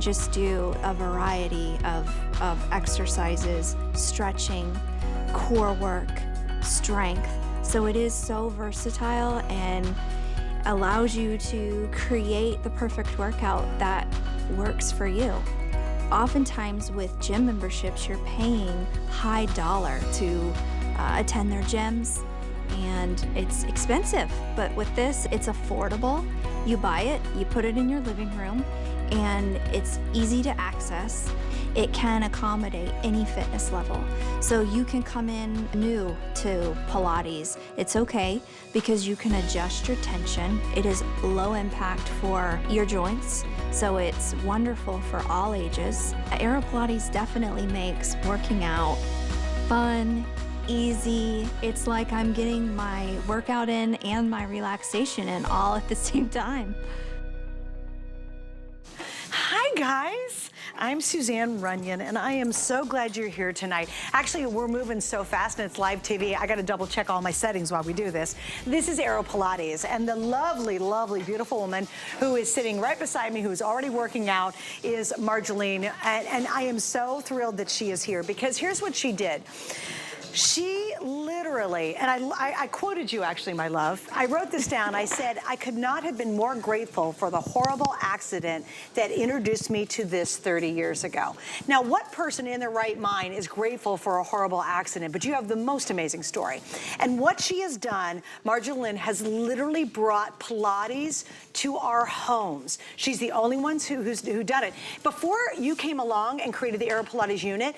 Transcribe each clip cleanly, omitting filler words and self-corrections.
just do a variety of exercises, stretching, core work, strength. So it is so versatile and allows you to create the perfect workout that works for you. Oftentimes with gym memberships, you're paying high dollar to attend their gyms, and it's expensive. But with this, it's affordable. You buy it, you put it in your living room, and it's easy to access. It can accommodate any fitness level. So you can come in new to Pilates. It's okay because you can adjust your tension. It is low impact for your joints, so it's wonderful for all ages. Aeropilates definitely makes working out fun, easy. It's like I'm getting my workout in and my relaxation in all at the same time. Hi guys, I'm Suzanne Runyon and I am so glad you're here tonight. Actually, we're moving so fast and it's live TV. I gotta double check all my settings while we do this. This is Aeropilates, and the lovely, lovely, beautiful woman who is sitting right beside me, who's already working out, is Marjolaine. And I am so thrilled that she is here because here's what she did. She literally, and I quoted you actually, my love. I wrote this down. I said, I could not have been more grateful for the horrible accident that introduced me to this 30 years ago. Now, what person in their right mind is grateful for a horrible accident? But you have the most amazing story. And what she has done, Marjolaine has literally brought Pilates to our homes. She's the only one who done it. Before you came along and created the Aeropilates unit,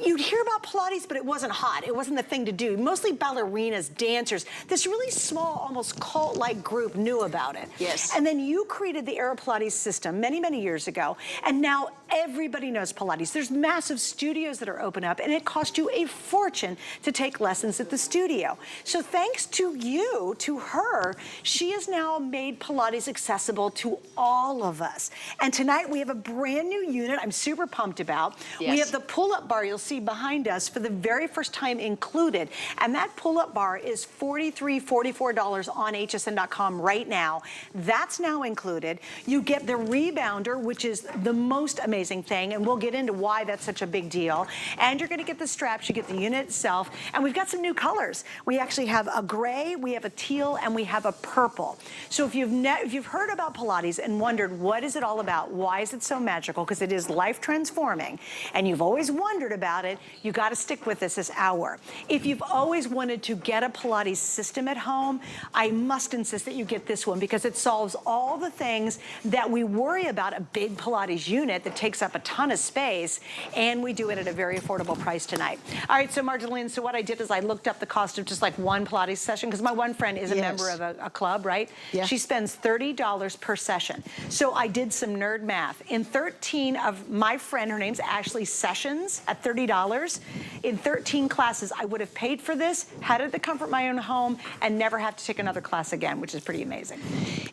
you'd hear about Pilates, but it wasn't hot. It wasn't the thing to do. Mostly ballerinas, dancers. This really small, almost cult-like group knew about it. Yes. And then you created the Aeropilates system many, many years ago, and now everybody knows Pilates. There's massive studios that are open up, and it costs you a fortune to take lessons at the studio. So thanks to you, to her, she has now made Pilates accessible to all of us. And tonight we have a brand new unit I'm super pumped about. Yes. We have the pull-up bar you'll see behind us for the very first time included. And that pull-up bar is $43, $44 on hsn.com right now. That's now included. You get the rebounder, which is the most amazing thing, and we'll get into why that's such a big deal. And you're gonna get the straps, you get the unit itself, and we've got some new colors. We actually have a gray, we have a teal, and we have a purple. So if you've heard about Pilates and wondered what is it all about, why is it so magical, because it is life transforming, and you've always wondered about it, you gotta stick with this hour. If you've always wanted to get a Pilates system at home, I must insist that you get this one because it solves all the things that we worry about a big Pilates unit that takes up a ton of space, and we do it at a very affordable price tonight. All right, so Marjolaine, so what I did is I looked up the cost of just like one Pilates session, because my one friend is a member of a club, right? Yeah. She spends $30 per session. So I did some nerd math. In 13 of my friend, her name's Ashley Sessions, at $30, in 13 classes, I would have paid for this, had it at the comfort of my own home, and never have to take another class again, which is pretty amazing.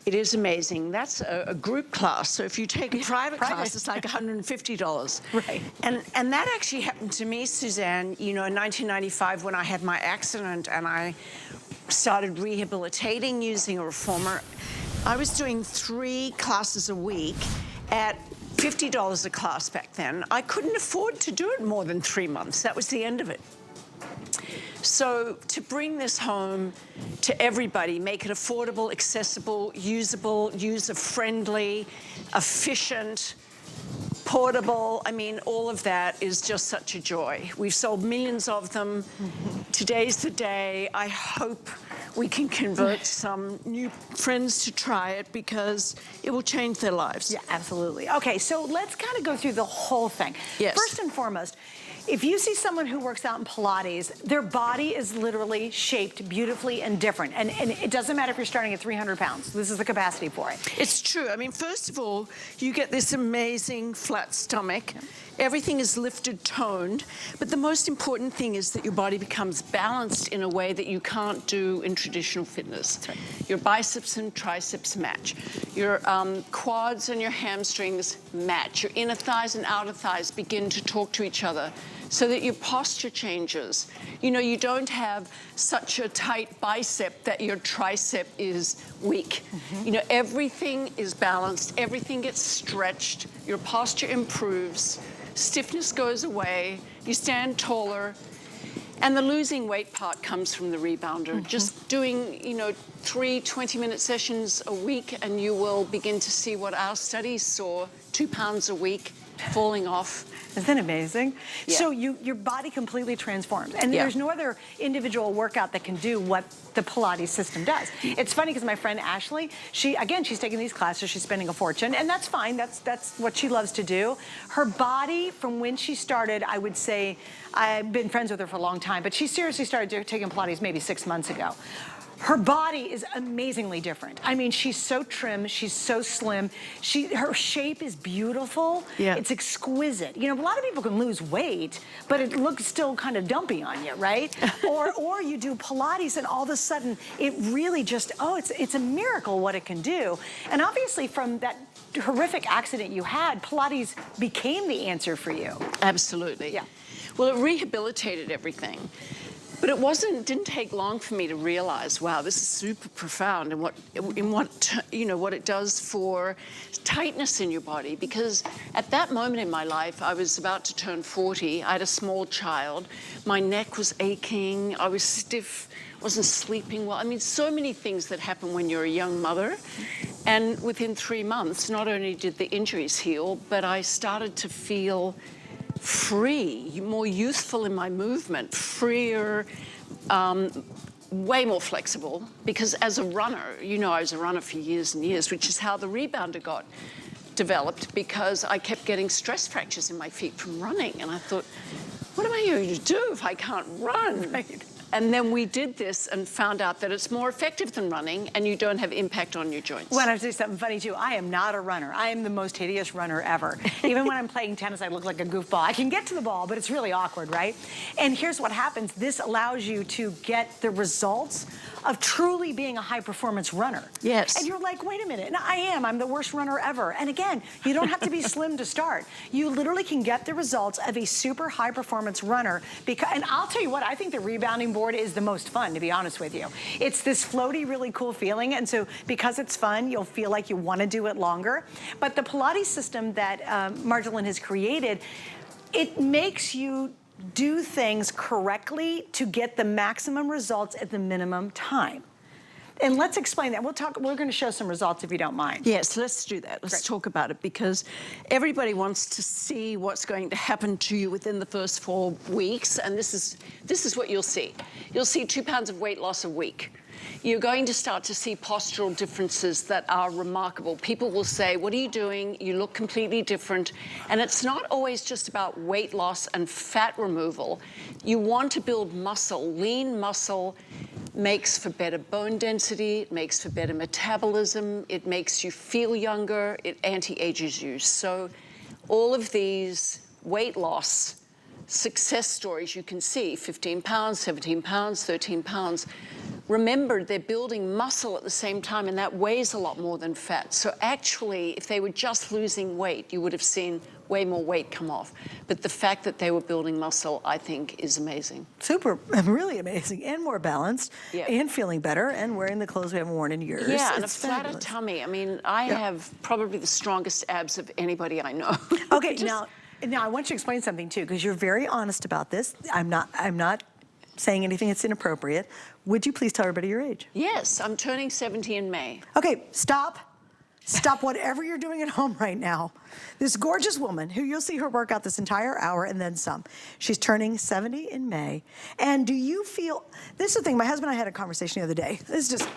It is amazing. That's a group class. So if you take a private class, it's like $150. Right. And that actually happened to me, Suzanne, you know, in 1995 when I had my accident and I started rehabilitating using a reformer. I was doing 3 classes a week at $50 a class back then. I couldn't afford to do it more than 3 months. That was the end of it. So to bring this home to everybody, make it affordable, accessible, usable, user-friendly, efficient, portable, I mean, all of that is just such a joy. We've sold millions of them. Today's the day. I hope we can convert some new friends to try it because it will change their lives. Yeah, absolutely. Okay, so let's kind of go through the whole thing. Yes. First and foremost, if you see someone who works out in Pilates, their body is literally shaped beautifully and different. And it doesn't matter if you're starting at 300 pounds. This is the capacity for it. It's true. I mean, first of all, you get this amazing flat stomach. Everything is lifted, toned. But the most important thing is that your body becomes balanced in a way that you can't do in traditional fitness. That's right. Your biceps and triceps match. Your quads and your hamstrings match. Your inner thighs and outer thighs begin to talk to each other so that your posture changes. You know, you don't have such a tight bicep that your tricep is weak. You know, everything is balanced, everything gets stretched, your posture improves, stiffness goes away, you stand taller, and the losing weight part comes from the rebounder. Just doing, you know, 3 20-minute sessions a week, and you will begin to see what our studies saw, 2 pounds a week falling off. Isn't that amazing? Yeah. So your body completely transforms. And Yeah. there's no other individual workout that can do what the Pilates system does. It's funny because my friend Ashley, she's taking these classes, she's spending a fortune, and that's fine, that's what she loves to do. Her body, from when she started, I would say, I've been friends with her for a long time, but she seriously started taking Pilates maybe 6 months ago. Her body is amazingly different. I mean, she's so trim, she's so slim. Her shape is beautiful. Yeah. It's exquisite. You know, a lot of people can lose weight, but it looks still kind of dumpy on you, right? or you do Pilates and all of a sudden it really just, it's a miracle what it can do. And obviously from that horrific accident you had, Pilates became the answer for you. Absolutely. Yeah. Well, it rehabilitated everything. But it didn't take long for me to realize, wow, this is super profound in what it does for tightness in your body. Because at that moment in my life, I was about to turn 40. I had a small child. My neck was aching. I was stiff, wasn't sleeping well. I mean, so many things that happen when you're a young mother. And within 3 months, not only did the injuries heal, but I started to feel free, more youthful in my movement, freer, way more flexible, because as a runner, you know, I was a runner for years and years, which is how the rebounder got developed, because I kept getting stress fractures in my feet from running, and I thought, what am I going to do if I can't run? Right. And then we did this and found out that it's more effective than running, and you don't have impact on your joints. Well, I have to say something funny too. I am not a runner. I am the most hideous runner ever. Even when I'm playing tennis, I look like a goofball. I can get to the ball, but it's really awkward, right? And here's what happens. This allows you to get the results of truly being a high-performance runner. Yes. And you're like, wait a minute, and I'm the worst runner ever. And again, you don't have to be slim to start. You literally can get the results of a super high-performance runner. And I'll tell you what, I think the rebounding board is the most fun, to be honest with you. It's this floaty, really cool feeling, and so because it's fun, you'll feel like you want to do it longer. But the Pilates system that Marjolin has created, it makes you do things correctly to get the maximum results at the minimum time. And let's explain that. We're going to show some results if you don't mind. Yes, let's do that. Let's talk about it, because everybody wants to see what's going to happen to you within the first 4 weeks, and this is what you'll see. You'll see 2 pounds of weight loss a week. You're going to start to see postural differences that are remarkable. People will say, what are you doing? You look completely different. And it's not always just about weight loss and fat removal. You want to build muscle. Lean muscle makes for better bone density, it makes for better metabolism, it makes you feel younger, it anti-ages you. So all of these weight loss success stories you can see, 15 pounds, 17 pounds, 13 pounds, remember, they're building muscle at the same time, and that weighs a lot more than fat. So actually, if they were just losing weight, you would have seen way more weight come off. But the fact that they were building muscle, I think, is amazing. Super, really amazing, and more balanced, Yeah. and feeling better, and wearing the clothes we haven't worn in years. Yeah, and a It's flatter fabulous. tummy. I mean, I have probably the strongest abs of anybody I know. Okay, now I want you to explain something too, because you're very honest about this. I'm not saying anything that's inappropriate. Would you please tell everybody your age? Yes, I'm turning 70 in May. Okay, stop. Stop whatever you're doing at home right now. This gorgeous woman, who you'll see her work out this entire hour and then some. She's turning 70 in May. And do you feel, this is the thing, my husband and I had a conversation the other day. This is just,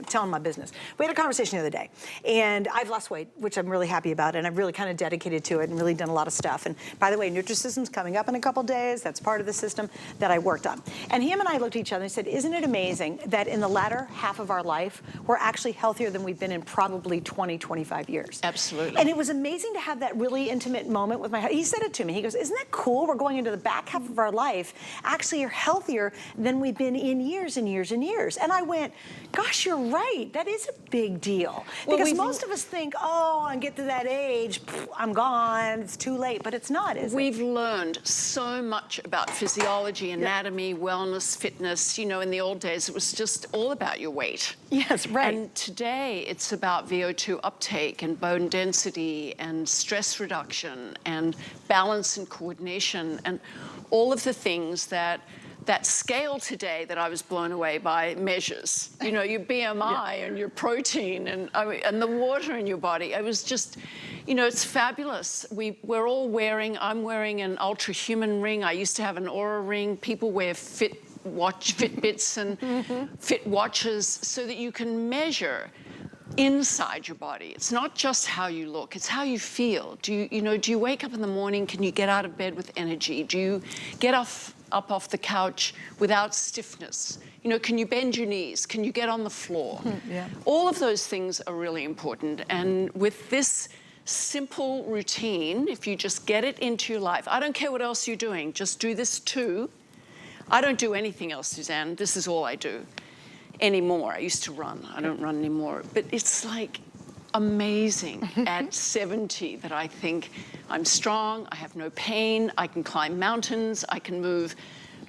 telling my business. We had a conversation the other day. And I've lost weight, which I'm really happy about, and I've really kind of dedicated to it and really done a lot of stuff. And by the way, Nutrisystem's coming up in a couple days. That's part of the system that I worked on. And him and I looked at each other and said, isn't it amazing that in the latter half of our life, we're actually healthier than we've been in probably 20, 25 years. Absolutely. And it was amazing to have that really intimate moment with my husband. He said it to me. He goes, isn't that cool? We're going into the back half of our life, actually are healthier than we've been in years and years and years. And I went, gosh, you're right. That is a big deal. Well, because most of us think, oh, I get to that age, I'm gone, it's too late. But it's not, is it? We've learned so much about physiology, anatomy, wellness, fitness. You know, in the old days, it was just all about your weight. Yes, right. And today, it's about VO2 uptake and bone density and stress reduction and balance and coordination and all of the things that scale today that I was blown away by measures. You know, your BMI and your protein and the water in your body. I was just, you know, it's fabulous. We're all wearing, I'm wearing an Ultra Human ring. I used to have an Aura ring. People wear Fitbits and Fit watches so that you can measure inside your body. It's not just how you look, it's how you feel. Do you wake up in the morning, can you get out of bed with energy? Do you get up off the couch without stiffness? You know, can you bend your knees? Can you get on the floor? Yeah. All of those things are really important. And with this simple routine, if you just get it into your life, I don't care what else you're doing, just do this too. I don't do anything else, Suzanne. This is all I do anymore. I used to run. I don't run anymore. But it's like amazing at 70 that I think I'm strong, I have no pain, I can climb mountains, I can move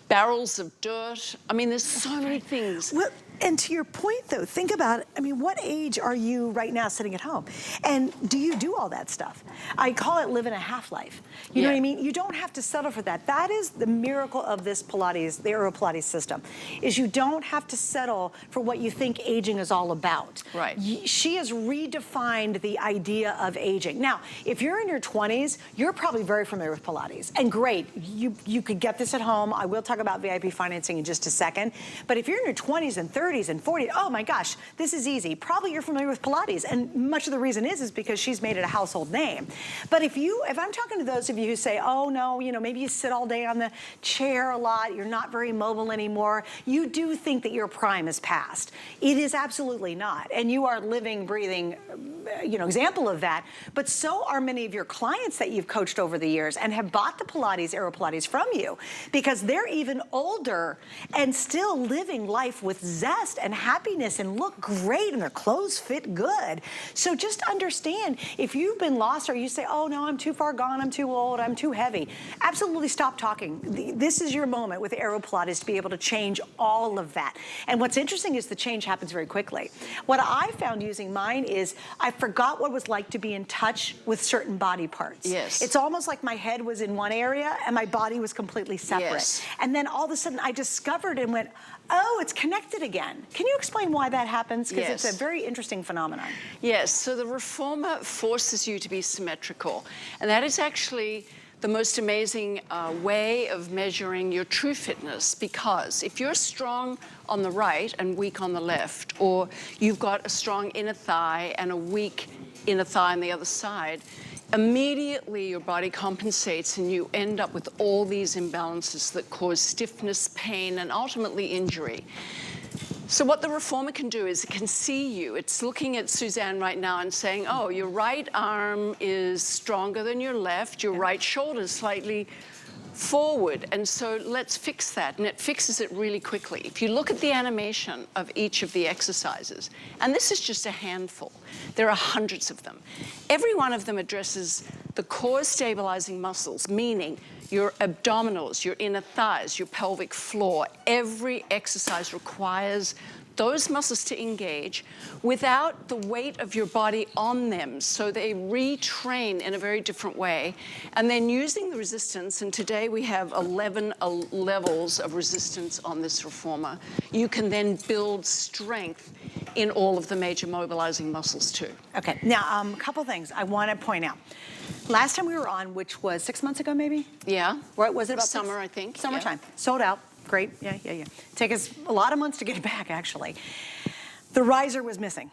barrels of dirt. I mean, there's so many things. Well, and to your point, though, think about it. I mean, what age are you right now sitting at home? And do you do all that stuff? I call it living a half-life. You know what I mean? You don't have to settle for that. That is the miracle of this Pilates, the Aeropilates system, is you don't have to settle for what you think aging is all about. Right. She has redefined the idea of aging. Now, if you're in your 20s, you're probably very familiar with Pilates. And great, you could get this at home. I will talk about VIP financing in just a second. But if you're in your 20s and 30s and 40s, oh my gosh, this is easy. Probably you're familiar with Pilates. And much of the reason is because she's made it a household name. But if I'm talking to those of you who say, oh no, you know, maybe you sit all day on the chair a lot, you're not very mobile anymore, you do think that your prime is past. It is absolutely not. And you are living, breathing, you know, example of that. But so are many of your clients that you've coached over the years and have bought the Pilates, Aeropilates from you, because they're even older and still living life with zest and happiness and look great and their clothes fit good. So just understand, if you've been lost or you say, oh no, I'm too far gone, I'm too old, I'm too heavy, absolutely stop talking. This is your moment with Aeropilates to be able to change all of that. And what's interesting is the change happens very quickly. What I found using mine is I forgot what it was like to be in touch with certain body parts. Yes. It's almost like my head was in one area and my body was completely separate. Yes. And then all of a sudden I discovered and went, oh, it's connected again. Can you explain why that happens? Because Yes. it's a very interesting phenomenon. Yes, so the reformer forces you to be symmetrical. And that is actually the most amazing way of measuring your true fitness, because if you're strong on the right and weak on the left, or you've got a strong inner thigh and a weak inner thigh on the other side, immediately your body compensates and you end up with all these imbalances that cause stiffness, pain, and ultimately injury. So what the reformer can do is it can see you. It's looking at Suzanne right now and saying, oh, your right arm is stronger than your left, your right shoulder is slightly forward, and so let's fix that, and it fixes it really quickly. If you look at the animation of each of the exercises, and this is just a handful, there are hundreds of them. Every one of them addresses the core stabilizing muscles, meaning your abdominals, your inner thighs, your pelvic floor. Every exercise requires those muscles to engage without the weight of your body on them, so they retrain in a very different way. And then using the resistance, and today we have 11 levels of resistance on this reformer, you can then build strength in all of the major mobilizing muscles too. Okay, now a couple things I want to point out. Last time we were on, which was 6 months ago maybe? Yeah. Right, was it about summer, I think. Summertime. Yeah. Sold out. Great. Yeah. Take us a lot of months to get it back, actually. The riser was missing.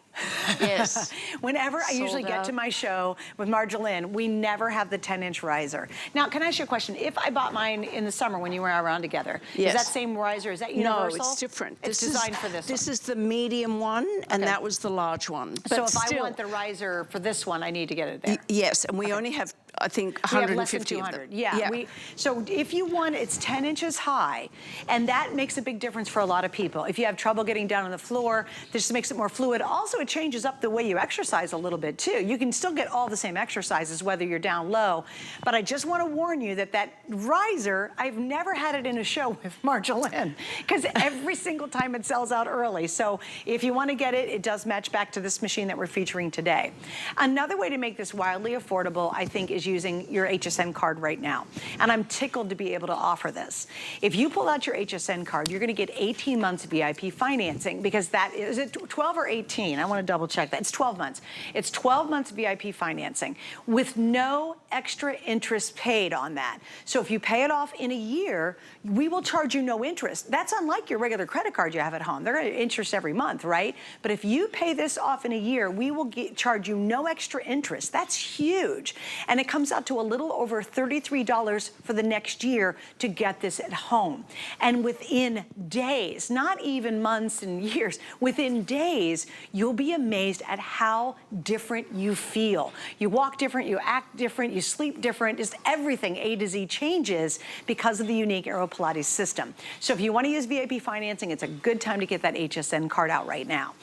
Yes. Whenever I usually get to my show with Marjolaine, we never have the 10-inch riser. Now, can I ask you a question? If I bought mine in the summer when you were around together, yes. is that same riser, is that universal? No, it's different. It's designed for this one. This is the medium one, and that was the large one. But so if I want the riser for this one, I need to get it there. Yes, and we only have, I think, 150 we have less than 200. of them. Yeah. So if you want, it's 10 inches high, and that makes a big difference for a lot of people. If you have trouble getting down on the floor, this makes it more fluid. Also, it changes up the way you exercise a little bit too. You can still get all the same exercises whether you're down low, but I just want to warn you that that riser, I've never had it in a show with Marjolaine, because every single time it sells out early. So if you want to get it, it does match back to this machine that we're featuring today. Another way to make this wildly affordable, I think, is using your HSN card right now. And I'm tickled to be able to offer this. If you pull out your HSN card, you're going to get 18 months VIP financing, because that is it 12 or 18? I want to double check that. It's 12 months. It's 12 months VIP financing with no extra interest paid on that. So if you pay it off in a year, we will charge you no interest. That's unlike your regular credit card you have at home. They're going to interest every month, right? But if you pay this off in a year, we will charge you no extra interest. That's huge. And it comes out to a little over $33 for the next year to get this at home. And within days, not even months and years, within days, you'll be amazed at how different you feel. You walk different, you act different, you sleep different, just everything A to Z changes because of the unique Aeropilates system. So if you want to use VIP financing, it's a good time to get that HSN card out right now.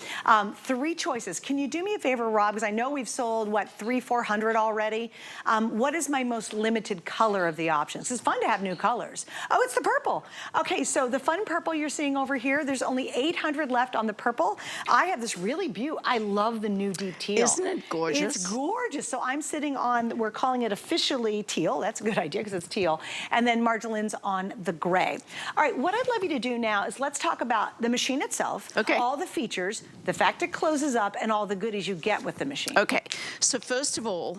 3 choices. Can you do me a favor, Rob? Because I know we've sold, what, 300-400 already? What is my most limited color of the options? It's fun to have new colors. Oh, it's the purple. Okay, so the fun purple you're seeing over here, there's only 800 left on the purple. I have this really beautiful, I love the new deep teal. Isn't it gorgeous? It's gorgeous. So I'm sitting on, we're calling it officially teal. That's a good idea because it's teal. And then Marjolaine's on the gray. All right, what I'd love you to do now is let's talk about the machine itself, all the features, the fact it closes up, and all the goodies you get with the machine. Okay, so first of all,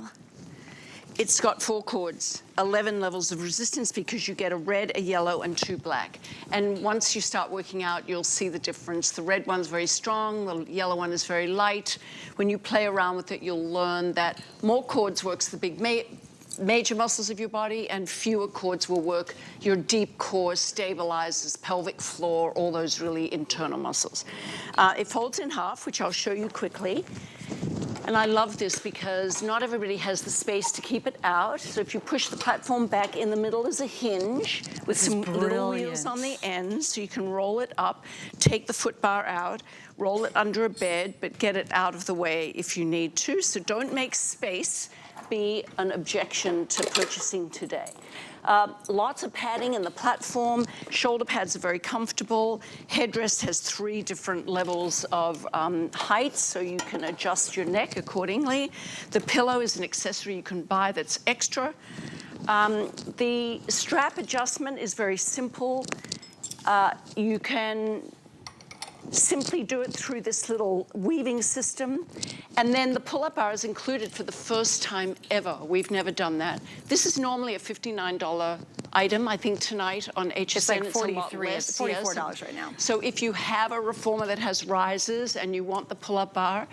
it's got 4 chords, 11 levels of resistance, because you get a red, a yellow, and 2 black. And once you start working out, you'll see the difference. The red one's very strong, the yellow one is very light. When you play around with it, you'll learn that more chords works the big major muscles of your body, and fewer chords will work your deep core, stabilizers, pelvic floor, all those really internal muscles. It folds in half, which I'll show you quickly. And I love this because not everybody has the space to keep it out. So if you push the platform back, in the middle is a hinge with some little wheels on the ends, so you can roll it up, take the foot bar out, roll it under a bed, but get it out of the way if you need to. So don't make space be an objection to purchasing today. Lots of padding in the platform. Shoulder pads are very comfortable. Headrest has 3 different levels of height, so you can adjust your neck accordingly. The pillow is an accessory you can buy that's extra. The strap adjustment is very simple. You can simply do it through this little weaving system. And then the pull-up bar is included for the first time ever. We've never done that. This is normally a $59 item. I think tonight on HSN it's like it's a lot less. It's $44 right now. So if you have a reformer that has risers and you want the pull-up bar,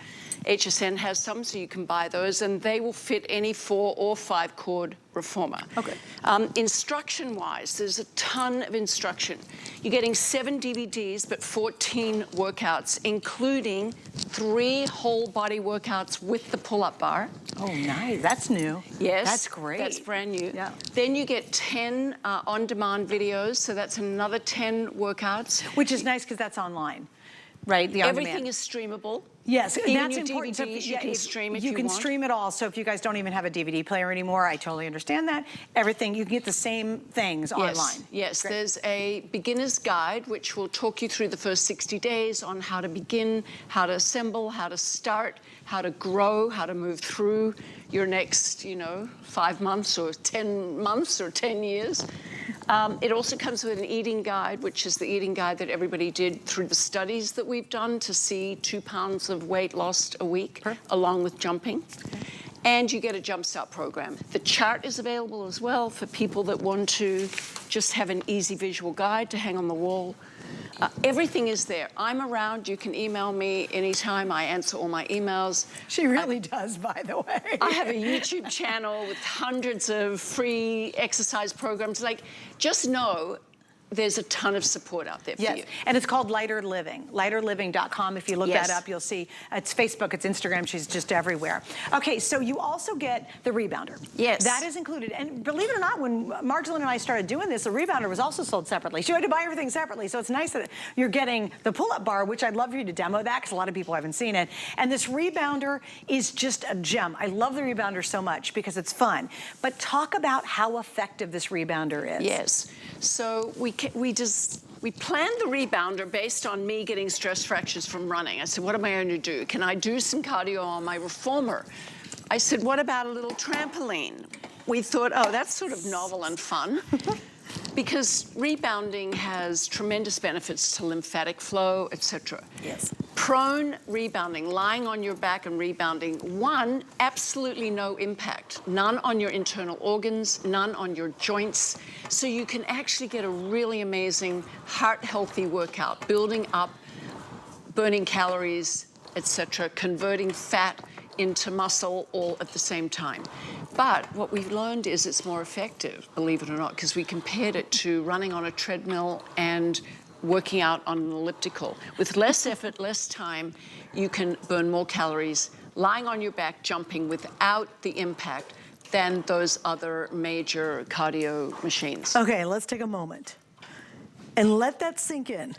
HSN has some, so you can buy those, and they will fit any 4 or 5 chord reformer. Okay. Instruction-wise, there's a ton of instruction. You're getting 7 DVDs, but 14 workouts, including 3 whole body workouts with the pull-up bar. Oh, nice. That's new. Yes. That's great. That's brand new. Yeah. Then you get 10 on-demand videos, so that's another 10 workouts. Which is nice because that's online, right? The on-demand. Everything is streamable. Yes, and even that's your important. DVDs, you can stream if you can want. stream it all. So if you guys don't even have a DVD player anymore, I totally understand that. Everything, you can get the same things online. Yes, Great. there's a beginner's guide which will talk you through the first 60 days on how to begin, how to assemble, how to start, how to grow, how to move through your next, 5 months or 10 months or 10 years. It also comes with an eating guide, which is the eating guide that everybody did through the studies that we've done to see 2 pounds of weight lost a week, along with jumping. and you get a jumpstart program. The chart is available as well for people that want to just have an easy visual guide to hang on the wall. Everything is there. I'm around. You can email me anytime. I answer all my emails. She really does, by the way. I have a YouTube channel with hundreds of free exercise programs. Like, just know there's a ton of support out there for you. And it's called Lighter Living, lighterliving.com. If you look that up, you'll see it's Facebook, it's Instagram, she's just everywhere. Okay, so you also get the rebounder. Yes. That is included. And believe it or not, when Marjolaine and I started doing this, the rebounder was also sold separately. She had to buy everything separately. So it's nice that you're getting the pull-up bar, which I'd love for you to demo that because a lot of people haven't seen it. And this rebounder is just a gem. I love the rebounder so much because it's fun. But talk about how effective this rebounder is. Yes. So we planned the rebounder based on me getting stress fractures from running. I said, what am I going to do? Can I do some cardio on my reformer? I said, what about a little trampoline? We thought, oh, that's sort of novel and fun. Because rebounding has tremendous benefits to lymphatic flow, etc. Yes. Prone rebounding, lying on your back and rebounding, one, absolutely no impact. None on your internal organs, none on your joints. So you can actually get a really amazing heart-healthy workout, building up, burning calories, etc., converting fat into muscle all at the same time. But what we've learned is it's more effective, believe it or not, because we compared it to running on a treadmill and working out on an elliptical. With less effort, less time, you can burn more calories lying on your back, jumping without the impact than those other major cardio machines. Okay, let's take a moment and let that sink in.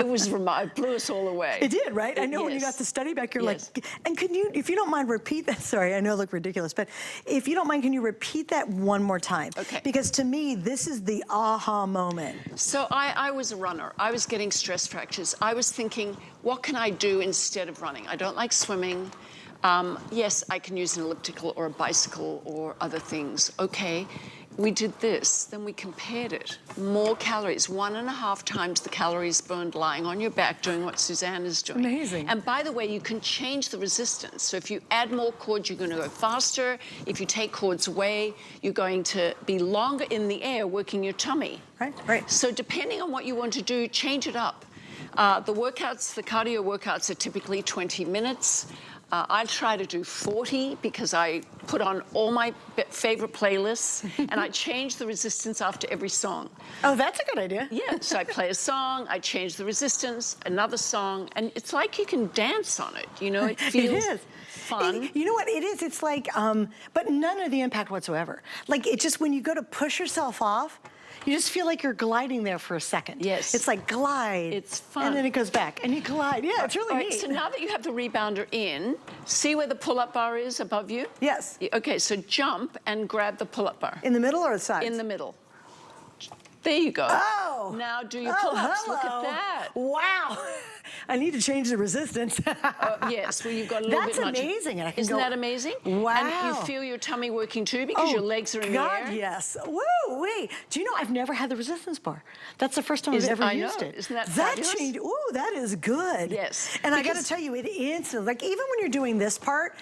It was it blew us all away. It did, right? I know when you got the study back, you're like, and can you, if you don't mind, repeat that? Sorry, I know it looked ridiculous, but if you don't mind, can you repeat that one more time? Okay. Because to me, this is the aha moment. So I was a runner. I was getting stress fractures. I was thinking, what can I do instead of running? I don't like swimming. Yes, I can use an elliptical or a bicycle or other things. Okay. We did this, then we compared it. More calories, 1.5 times the calories burned lying on your back doing what Suzanne is doing. Amazing. And by the way, you can change the resistance. So if you add more cords, you're going to go faster. If you take cords away, you're going to be longer in the air working your tummy. Right, right. So depending on what you want to do, change it up. The workouts, the cardio workouts are typically 20 minutes. I try to do 40 because I put on all my favorite playlists and I change the resistance after every song. Oh, that's a good idea. Yeah, so I play a song, I change the resistance, another song, and it's like you can dance on it, you know, it feels fun. You know what it is? It's like, but none of the impact whatsoever. Like, it just, when you go to push yourself off, you just feel like you're gliding there for a second. Yes. It's like glide. It's fun. And then it goes back and you glide. Yeah, it's really neat. So now that you have the rebounder in, see where the pull-up bar is above you? Yes. Okay, so jump and grab the pull-up bar. In the middle or the sides? In the middle. There you go. Oh. Now do your pull-ups. Hello. Look at that. Wow. I need to change the resistance. Yes, well, you've got a little bit much. That's amazing. And I can Isn't that amazing? Wow. And you feel your tummy working too because your legs are in the air. Yes. Woo-wee. Do you know I've never had the resistance bar? That's the first time I've ever used it. Isn't that that fabulous? changed. Ooh, that is good. Yes. And I got to tell you, it instantly, like even when you're doing this part,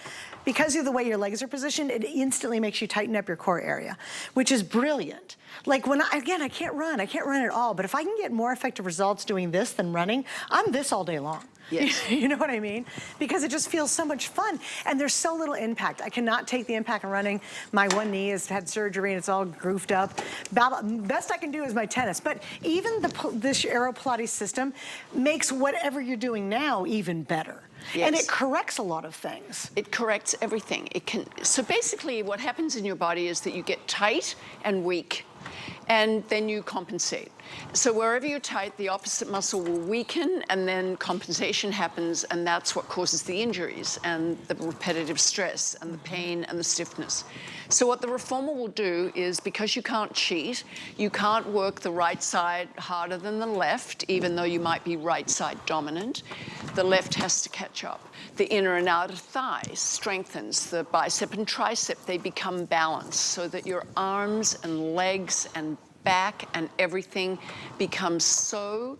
because of the way your legs are positioned, it instantly makes you tighten up your core area, which is brilliant. Like when I can't run at all, but if I can get more effective results doing this than running, I'm this all day long. Yes. You know what I mean? Because it just feels so much fun and there's so little impact. I cannot take the impact of running. My one knee has had surgery and it's all grooved up. Best I can do is my tennis, but even this Aeropilates system makes whatever you're doing now even better. Yes. And it corrects a lot of things. It corrects everything. So basically what happens in your body is that you get tight and weak, and then you compensate. So wherever you're tight, the opposite muscle will weaken, and then compensation happens, and that's what causes the injuries and the repetitive stress and the pain and the stiffness. So what the reformer will do is, because you can't cheat, you can't work the right side harder than the left, even though you might be right side dominant. The left has to catch up. The inner and outer thigh strengthens. The bicep and tricep, they become balanced so that your arms and legs and back and everything becomes so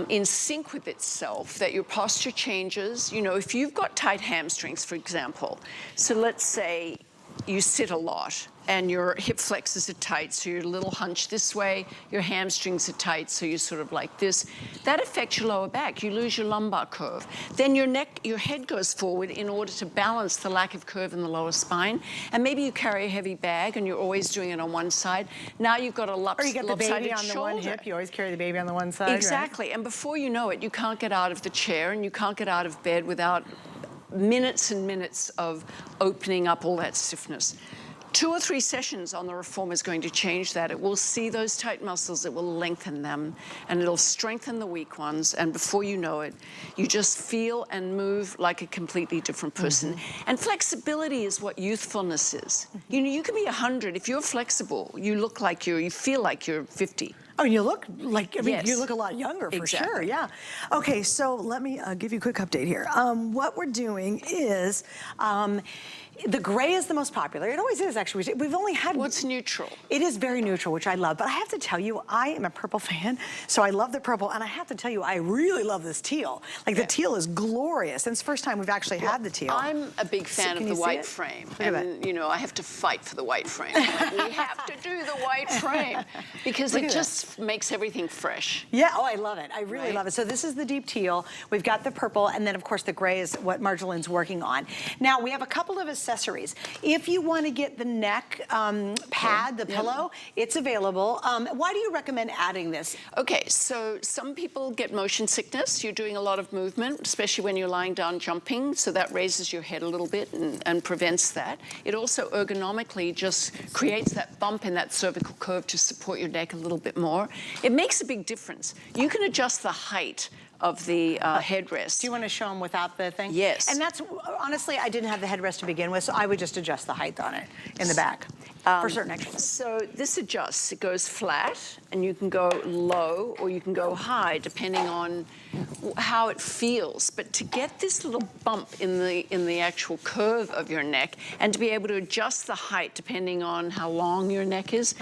in sync with itself, that your posture changes. You know, if you've got tight hamstrings, for example, so let's say you sit a lot and your hip flexors are tight, so you're a little hunched this way, your hamstrings are tight, so you're sort of like this. That affects your lower back. You lose your lumbar curve. Then your neck, your head goes forward in order to balance the lack of curve in the lower spine. And maybe you carry a heavy bag and you're always doing it on one side. Now you've got a Or you got the baby on the shoulder. one hip. You always carry the baby on the one side, Exactly. Right? And before you know it, you can't get out of the chair and you can't get out of bed without minutes and minutes of opening up all that stiffness. 2 or 3 sessions on the reformer is going to change that. It will see those tight muscles, it will lengthen them, and it'll strengthen the weak ones, and before you know it, you just feel and move like a completely different person. And flexibility is what youthfulness is. You know, you can be 100. If you're flexible, you look like you feel like you're 50. Oh, you look like, I mean, Yes. you look a lot younger for sure, Exactly. yeah. Okay, so let me give you a quick update here. What we're doing is, the gray is the most popular. It always is, actually. We've only had... What's neutral? It is very neutral, which I love, but I have to tell you, I am a purple fan, so I love the purple, and I have to tell you, I really love this teal. Like, the teal is glorious, and it's the first time we've actually had the teal. I'm a big fan of the white frame, and you know, I have to fight for the white frame. Like, we have to do the white frame because it just makes everything fresh. Yeah, oh, I love it. I really love it. So this is the deep teal. We've got the purple, and then, of course, the gray is what Marjolaine's working on. Now, we have a couple of accessories. If you want to get the neck pad, the pillow, it's available. Why do you recommend adding this? Okay, so some people get motion sickness. You're doing a lot of movement, especially when you're lying down jumping, so that raises your head a little bit and prevents that. It also ergonomically just creates that bump in that cervical curve to support your neck a little bit more. It makes a big difference. You can adjust the height of the headrest. Do you want to show them without the thing? Yes. And that's, honestly, I didn't have the headrest to begin with, so I would just adjust the height on it in the back for certain exercises. So this adjusts. It goes flat, and you can go low or you can go high, depending on how it feels. But to get this little bump in the actual curve of your neck, and to be able to adjust the height depending on how long your neck is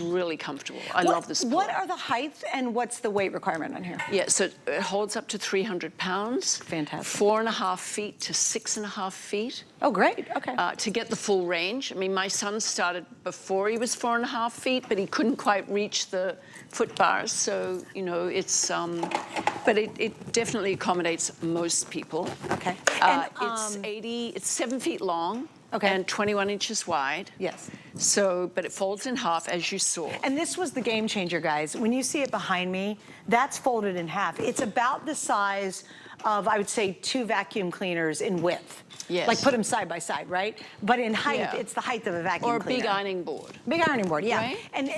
really comfortable. I love this pillow. What are the heights and what's the weight requirement on here? Yeah, so it holds up to 300 pounds. Fantastic. 4.5 feet to 6.5 feet. Oh, great. Okay. To get the full range. I mean, my son started before he was 4.5 feet, but he couldn't quite reach the foot bars. So, you know, it's, but it definitely accommodates most people. Okay. It's 7 feet long. Okay. And 21 inches wide. Yes. So, but it folds in half, as you saw. And this was the game changer, guys. When you see it behind me, that's folded in half. It's about the size of, I would say, 2 vacuum cleaners in width. Yes. Like put them side by side, right? But in height, Yeah. it's the height of a vacuum Or a cleaner. big ironing board. Big ironing board, yeah. Right? And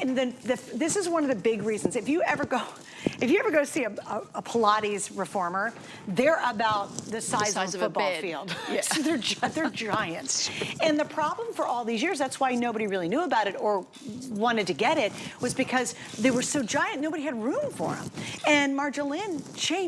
this is one of the big reasons. If you ever go to see a Pilates reformer, they're about the size of a football field. Yeah. So they're giants. And the problem for all these years, that's why nobody really knew about it or wanted to get it, was because they were so giant, nobody had room for them. And Marjolaine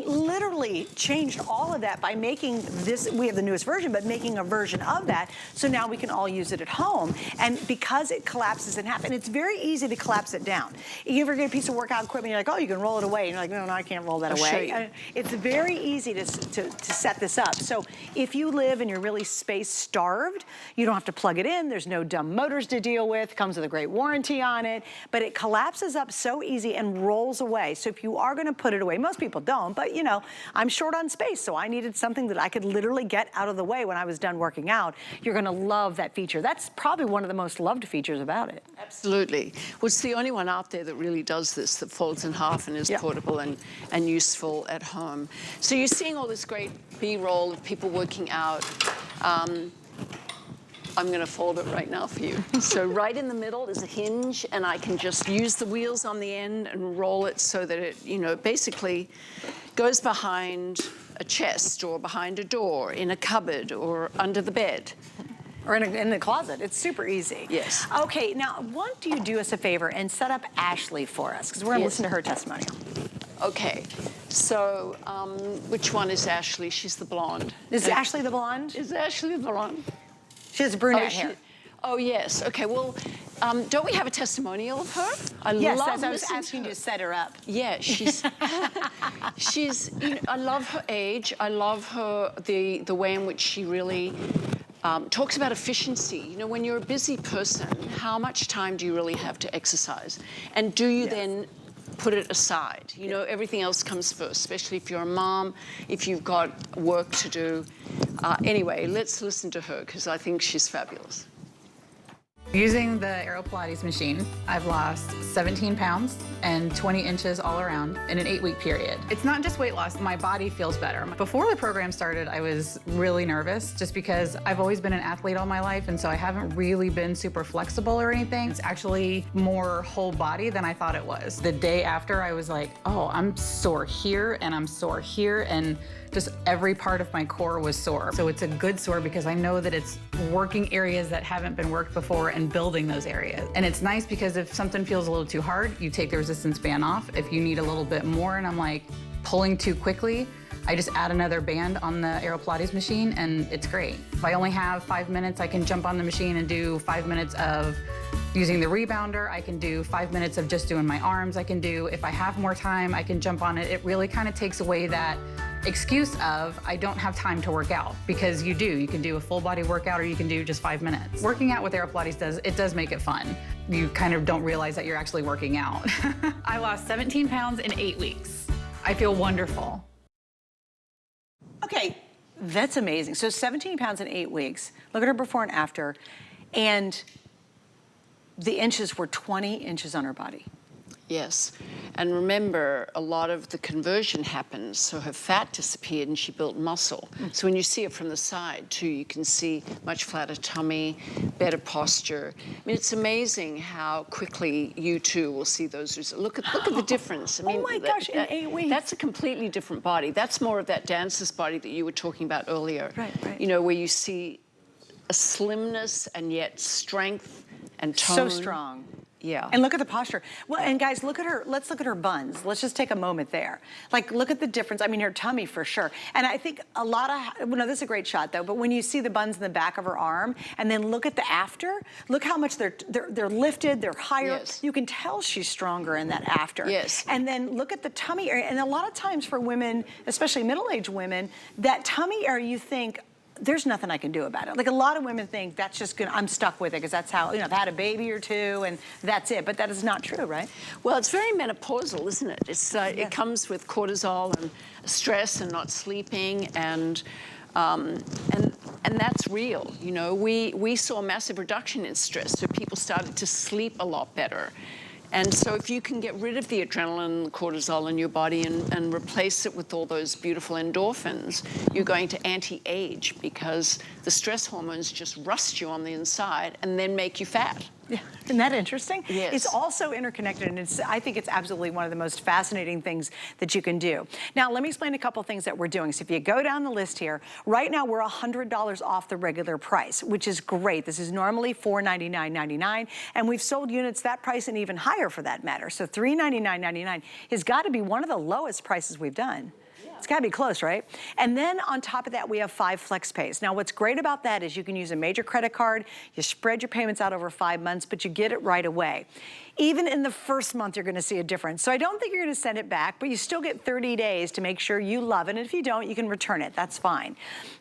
literally changed all of that by making this, we have the newest version, but making a version of that, so now we can all use it at home. And because it collapses in half, and it's very easy to collapse it down. You ever get a piece of workout equipment, you're like, oh, you can roll it away. And you're like, no, I can't roll that I'll away. show you. It's very easy to set this up. So if you live and you're really space starved, you don't have to plug it in. There's no dumb motors to deal with. Comes with a great warranty on it. But it collapses up so easy and rolls away. So if you are going to put it away, most people don't, but you know, I'm short on space, so I needed something that I could literally get out of the way when I was done working out. You're going to love that feature. That's probably one of the most loved features about it. Absolutely. Well, it's the only one out there that really does this, that folds in half and is portable and useful at home. So you're seeing all this great B-roll of people working out. I'm going to fold it right now for you. So right in the middle is a hinge, and I can just use the wheels on the end and roll it so that it, you know, basically goes behind a chest or behind a door, in a cupboard or under the bed. Or in the closet. It's super easy. Yes. Okay, now why don't you do us a favor and set up Ashley for us, because we're going to listen to her testimonial. Okay, so which one is Ashley? She's the blonde. Is Ashley the blonde? Is Ashley the blonde? She has brunette hair. Oh, yes. Okay, well, don't we have a testimonial of her? Yes, love as I was listening asking to you her. to set her up. Yeah, she's, you know, I love her age. I love her, the way in which she really talks about efficiency. You know, when you're a busy person, how much time do you really have to exercise? And do you then put it aside? You know, everything else comes first, especially if you're a mom, if you've got work to do. Anyway, let's listen to her, because I think she's fabulous. Using the Aeropilates machine, I've lost 17 pounds and 20 inches all around in an 8-week period. It's not just weight loss, my body feels better. Before the program started, I was really nervous just because I've always been an athlete all my life, and so I haven't really been super flexible or anything. It's actually more whole body than I thought it was. The day after, I was like, oh, I'm sore here and I'm sore here, and just every part of my core was sore. So it's a good sore because I know that it's working areas that haven't been worked before and building those areas. And it's nice because if something feels a little too hard, you take the resistance band off. If you need a little bit more and I'm like pulling too quickly, I just add another band on the Aeropilates machine and it's great. If I only have 5 minutes, I can jump on the machine and do 5 minutes of using the rebounder. I can do 5 minutes of just doing my arms. I can do, if I have more time, I can jump on it. It really kind of takes away that excuse of I don't have time to work out, because you do. You can do a full body workout or you can do just 5 minutes. Working out with Aeropilates does make it fun. You kind of don't realize that you're actually working out. I lost 17 pounds in 8 weeks. I feel wonderful. Okay, that's amazing. So 17 pounds in 8 weeks. Look at her before and after. And the inches were 20 inches on her body. Yes, and remember, a lot of the conversion happened, so her fat disappeared and she built muscle. So when you see it from the side too, you can see much flatter tummy, better posture. I mean, it's amazing how quickly you too will see those results. Look at the difference. I mean, oh my gosh, in 8 weeks. That's a completely different body. That's more of that dancer's body that you were talking about earlier. Right, right. You know, where you see a slimness and yet strength and tone. So strong. Yeah. And look at the posture. Well, and guys, look at her, let's look at her buns. Let's just take a moment there. Like, look at the difference. I mean, her tummy for sure. And I think a lot of, well, no, this is a great shot though, but when you see the buns in the back of her arm, and then look at the after, look how much they're lifted, they're higher. Yes. You can tell she's stronger in that after. Yes. And then look at the tummy area. And a lot of times for women, especially middle-aged women, that tummy area, you think, there's nothing I can do about it. Like, a lot of women think that's just good, I'm stuck with it because that's how, you know, I've had a baby or two and that's it. But that is not true, right? Well, it's very menopausal, isn't it? It's it comes with cortisol and stress and not sleeping, and that's real. You know, we saw a massive reduction in stress, so people started to sleep a lot better. And so if you can get rid of the adrenaline, the cortisol in your body and replace it with all those beautiful endorphins, you're going to anti-age, because the stress hormones just rust you on the inside and then make you fat. Yeah, isn't that interesting? Yes. It's also interconnected, and I think it's absolutely one of the most fascinating things that you can do. Now, let me explain a couple things that we're doing. So if you go down the list here, right now we're $100 off the regular price, which is great. This is normally $499.99, and we've sold units that price and even higher for that matter. So $399.99 has got to be one of the lowest prices we've done. It's gotta be close, right? And then on top of that, we have 5 flex pays. Now, what's great about that is you can use a major credit card, you spread your payments out over 5 months, but you get it right away. Even in the first month, you're gonna see a difference. So I don't think you're gonna send it back, but you still get 30 days to make sure you love it. And if you don't, you can return it, that's fine.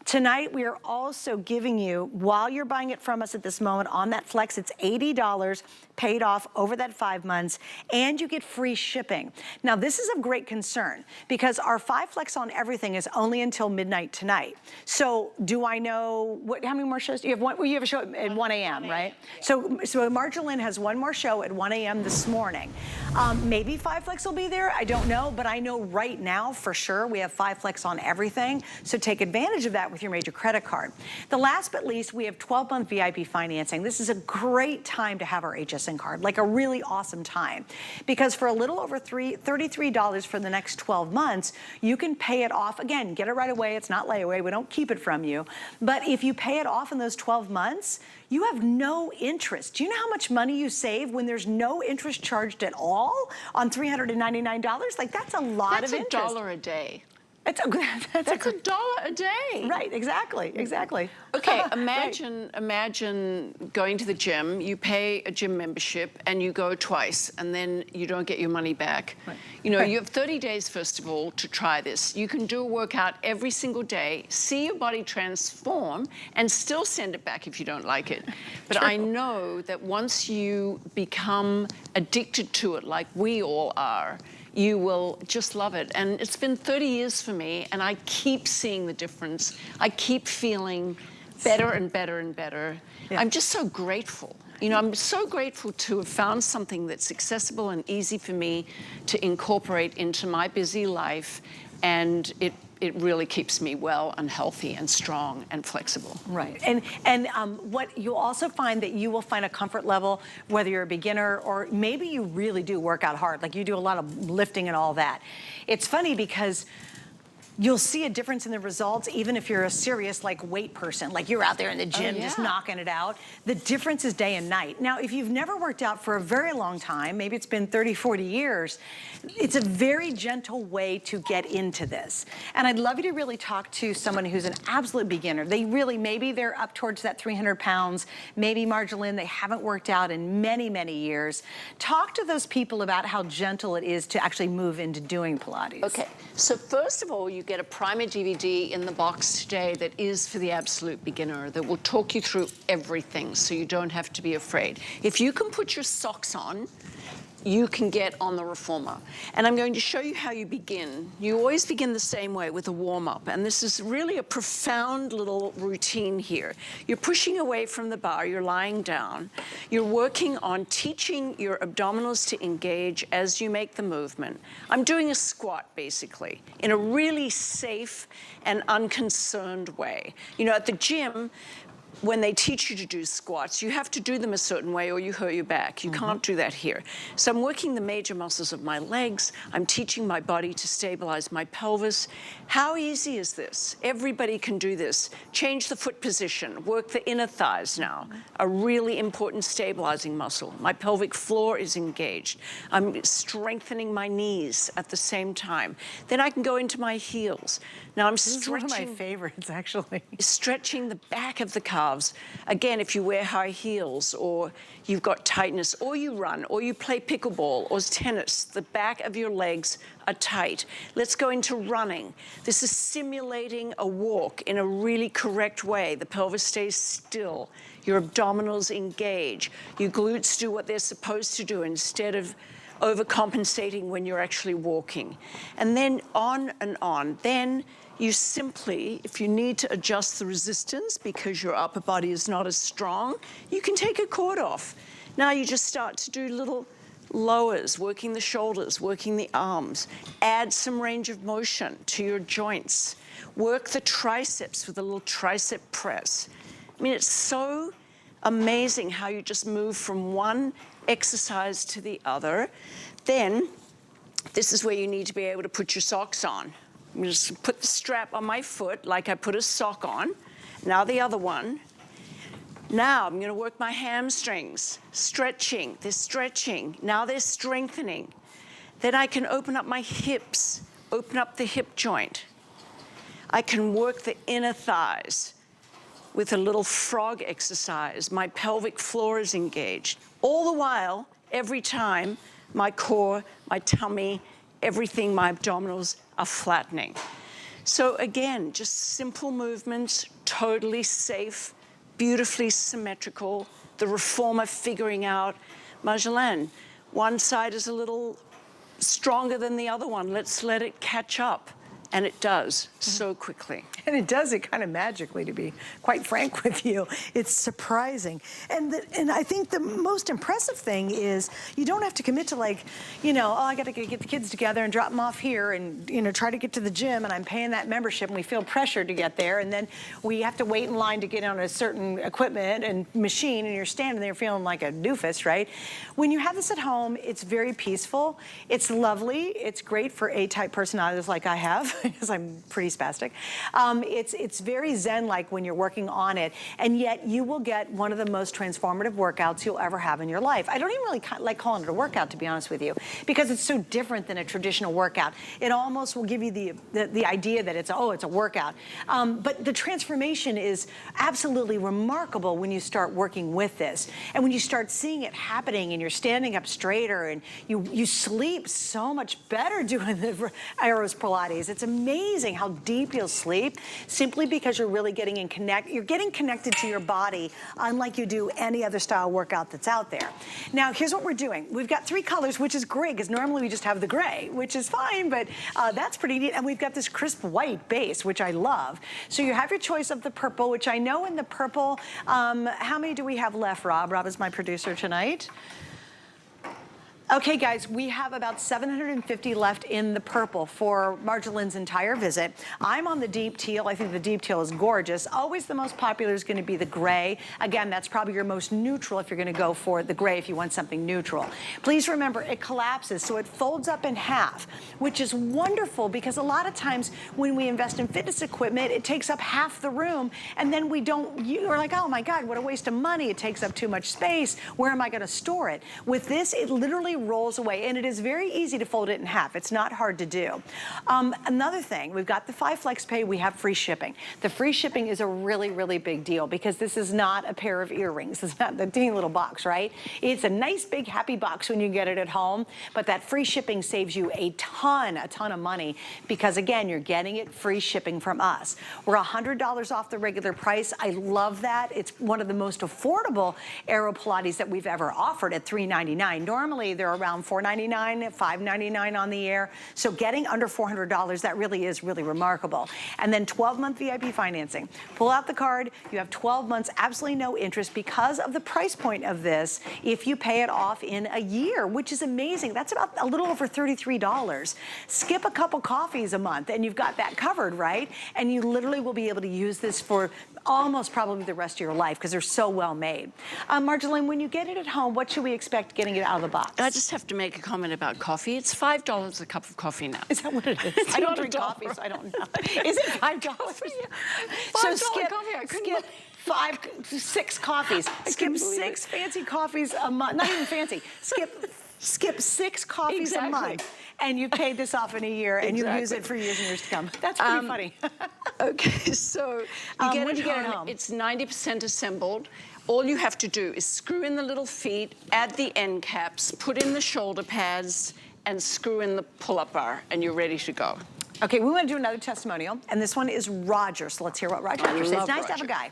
Tonight, we are also giving you, while you're buying it from us at this moment on that flex, it's $80 paid off over that 5 months, and you get free shipping. Now, this is of great concern because our 5 flex on everything is only until midnight tonight. So do I know, how many more shows? You have one, well, you have a show at 1 a.m., right? So Marjolaine has one more show at 1 a.m. this morning. Maybe 5 flex will be there, I don't know, but I know right now for sure we have 5 flex on everything, so take advantage of that with your major credit card. The last but least, we have 12-month VIP financing. This is a great time to have our HSN card, like a really awesome time, because for a little over $33 for the next 12 months, you can pay it off. Again, get it right away, it's not layaway, we don't keep it from you, but if you pay it off in those 12 months, you have no interest. Do you know how much money you save when there's no interest charged at all on $399? Like, that's a lot of interest. That's $1 a day. That's $1 a day. Right, exactly, exactly. Okay, Right. imagine going to the gym, you pay a gym membership and you go twice and then you don't get your money back. Right. You know, Right. you have 30 days, first of all, to try this. You can do a workout every single day, see your body transform, and still send it back if you don't like it. But I know that once you become addicted to it, like we all are, you will just love it. And it's been 30 years for me, and I keep seeing the difference. I keep feeling better and better and better. Yeah. I'm just so grateful. You know, I'm so grateful to have found something that's accessible and easy for me to incorporate into my busy life, and it really keeps me well and healthy and strong and flexible. Right, and what you'll also find that you will find a comfort level, whether you're a beginner or maybe you really do work out hard, like you do a lot of lifting and all that. It's funny because you'll see a difference in the results even if you're a serious like weight person, like you're out there in the gym just knocking it out. The difference is day and night. Now, if you've never worked out for a very long time, maybe it's been 30, 40 years, it's a very gentle way to get into this. And I'd love you to really talk to someone who's an absolute beginner. They really, maybe they're up towards that 300 pounds, maybe Marjolaine, they haven't worked out in many, many years. Talk to those people about how gentle it is to actually move into doing Pilates. Okay, so first of all, you get a primer DVD in the box today that is for the absolute beginner, that will talk you through everything so you don't have to be afraid. If you can put your socks on, you can get on the reformer. And I'm going to show you how you begin. You always begin the same way, with a warm-up, and this is really a profound little routine here. You're pushing away from the bar, you're lying down, you're working on teaching your abdominals to engage as you make the movement. I'm doing a squat, basically, in a really safe and unconcerned way. You know, at the gym, when they teach you to do squats, you have to do them a certain way or you hurt your back. You can't do that here. So I'm working the major muscles of my legs. I'm teaching my body to stabilize my pelvis. How easy is this? Everybody can do this. Change the foot position. Work the inner thighs now, a really important stabilizing muscle. My pelvic floor is engaged. I'm strengthening my knees at the same time. Then I can go into my heels. Now I'm This is one of my favorites, actually. Stretching the back of the calves. Again, if you wear high heels or you've got tightness, or you run, or you play pickleball or tennis, the back of your legs are tight. Let's go into running. This is simulating a walk in a really correct way. The pelvis stays still. Your abdominals engage. Your glutes do what they're supposed to do instead of overcompensating when you're actually walking. And then on and on. Then you simply, if you need to adjust the resistance because your upper body is not as strong, you can take a cord off. Now you just start to do little lowers, working the shoulders, working the arms. Add some range of motion to your joints. Work the triceps with a little tricep press. I mean, it's so amazing how you just move from one exercise to the other. Then, this is where you need to be able to put your socks on. I'm just put the strap on my foot like I put a sock on. Now the other one. Now I'm going to work my hamstrings, stretching. They're stretching. Now they're strengthening. Then I can open up my hips, open up the hip joint. I can work the inner thighs with a little frog exercise. My pelvic floor is engaged. All the while, every time, my core, my tummy, everything, my abdominals are flattening. So again, just simple movements, totally safe, beautifully symmetrical. The reformer figuring out, Marjolaine, one side is a little stronger than the other one. Let's let it catch up. And it does so quickly. And it does it kind of magically, to be quite frank with you. It's surprising. And I think the most impressive thing is you don't have to commit to, like, you know, oh, I got to get the kids together and drop them off here and, you know, try to get to the gym, and I'm paying that membership and we feel pressured to get there, and then we have to wait in line to get on a certain equipment and machine, and you're standing there feeling like a doofus, right? When you have this at home, it's very peaceful. It's lovely. It's great for A-type personalities like I have. because I'm pretty spastic. It's very zen-like when you're working on it, and yet you will get one of the most transformative workouts you'll ever have in your life. I don't even really like calling it a workout, to be honest with you, because it's so different than a traditional workout. It almost will give you the idea that it's a workout. But the transformation is absolutely remarkable when you start working with this. And when you start seeing it happening and you're standing up straighter and you sleep so much better doing the Aeros Pilates. It's amazing how deep you'll sleep simply because you're really getting you're getting connected to your body unlike you do any other style workout that's out there. Now, here's what we're doing. We've got 3 colors, which is great because normally we just have the gray, which is fine, but that's pretty neat. And we've got this crisp white base, which I love. So you have your choice of the purple, which I know in the purple, how many do we have left, Rob? Rob is my producer tonight. Okay, guys, we have about 750 left in the purple for Marjolaine's entire visit. I'm on the deep teal. I think the deep teal is gorgeous. Always the most popular is going to be the gray. Again, that's probably your most neutral if you're going to go for the gray if you want something neutral. Please remember, it collapses, so it folds up in half, which is wonderful because a lot of times when we invest in fitness equipment, it takes up half the room, and then you're like, oh my God, what a waste of money. It takes up too much space. Where am I going to store it? With this, it literally rolls away, and it is very easy to fold it in half. It's not hard to do. Another thing, we've got the 5 flex pay, we have free shipping. The free shipping is a really, really big deal because this is not a pair of earrings. It's not the teeny little box, right? It's a nice big happy box when you get it at home, but that free shipping saves you a ton of money because again, you're getting it free shipping from us. We're $100 off the regular price. I love that. It's one of the most affordable Aero Pilates that we've ever offered at $399. Normally, they're around $499, $599 on the air. So getting under $400, that really is really remarkable. And then 12-month VIP financing. Pull out the card. You have 12 months, absolutely no interest because of the price point of this if you pay it off in a year, which is amazing. That's about a little over $33. Skip a couple coffees a month and you've got that covered, right? And you literally will be able to use this for almost probably the rest of your life because they're so well made. Marjolaine, when you get it at home, what should we expect getting it out of the box? I just have to make a comment about coffee. It's $5 a cup of coffee now. Is that what it is? I don't drink coffee, so I don't know. Is it $5? So skip 6 coffees. Skip 6 fancy coffees a month. Not even fancy. Skip 6 coffees a month. And you paid this off in a year, and you use it for years and years to come. That's pretty funny. Okay, so you get it home. It's 90% assembled. All you have to do is screw in the little feet, add the end caps, put in the shoulder pads, and screw in the pull-up bar, and you're ready to go. Okay, we want to do another testimonial, and this one is Roger. So let's hear what Roger has to say. It's nice to have a guy.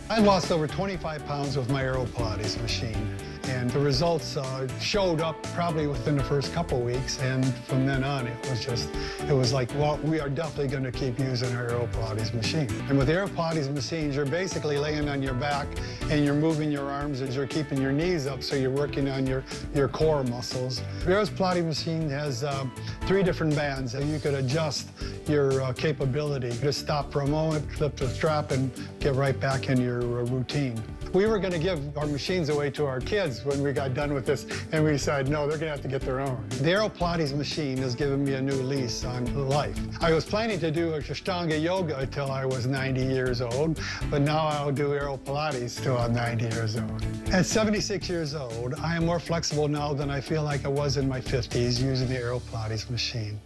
I lost over 25 pounds with my Aero Pilates machine, and the results showed up probably within the first couple weeks, and from then on it was like, well, we are definitely going to keep using our Aero Pilates machine. And with Aero Pilates machines, you're basically laying on your back and you're moving your arms as you're keeping your knees up, so you're working on your core muscles. The Aero Pilates machine has 3 different bands, and you could adjust your capability. Just stop for a moment, flip the strap, and get right back in your routine. We were going to give our machines away to our kids when we got done with this, and we decided, no, they're going to have to get their own. The Aero Pilates machine has given me a new lease on life. I was planning to do Ashtanga yoga until I was 90 years old, but now I'll do Aero Pilates till I'm 90 years old. At 76 years old, I am more flexible now than I feel like I was in my 50s using the Aero Pilates machine.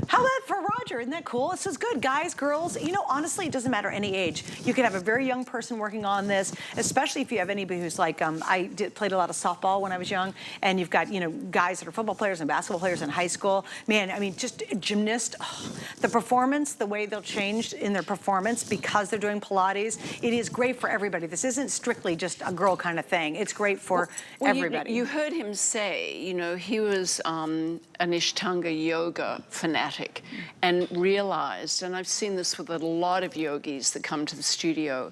How about for Roger? Isn't that cool? This is good. Guys, girls, you know, honestly, it doesn't matter any age. You could have a very young person working on this, especially if you have anybody who's like, played a lot of softball when I was young, and you've got, you know, guys that are football players and basketball players in high school. Man, I mean, just gymnast, the performance, the way they'll change in their performance because they're doing Pilates, it is great for everybody. This isn't strictly just a girl kind of thing. It's great for everybody. You heard him say, you know, he was an Ashtanga yoga fanatic and realized, and I've seen this with a lot of yogis that come to the studio,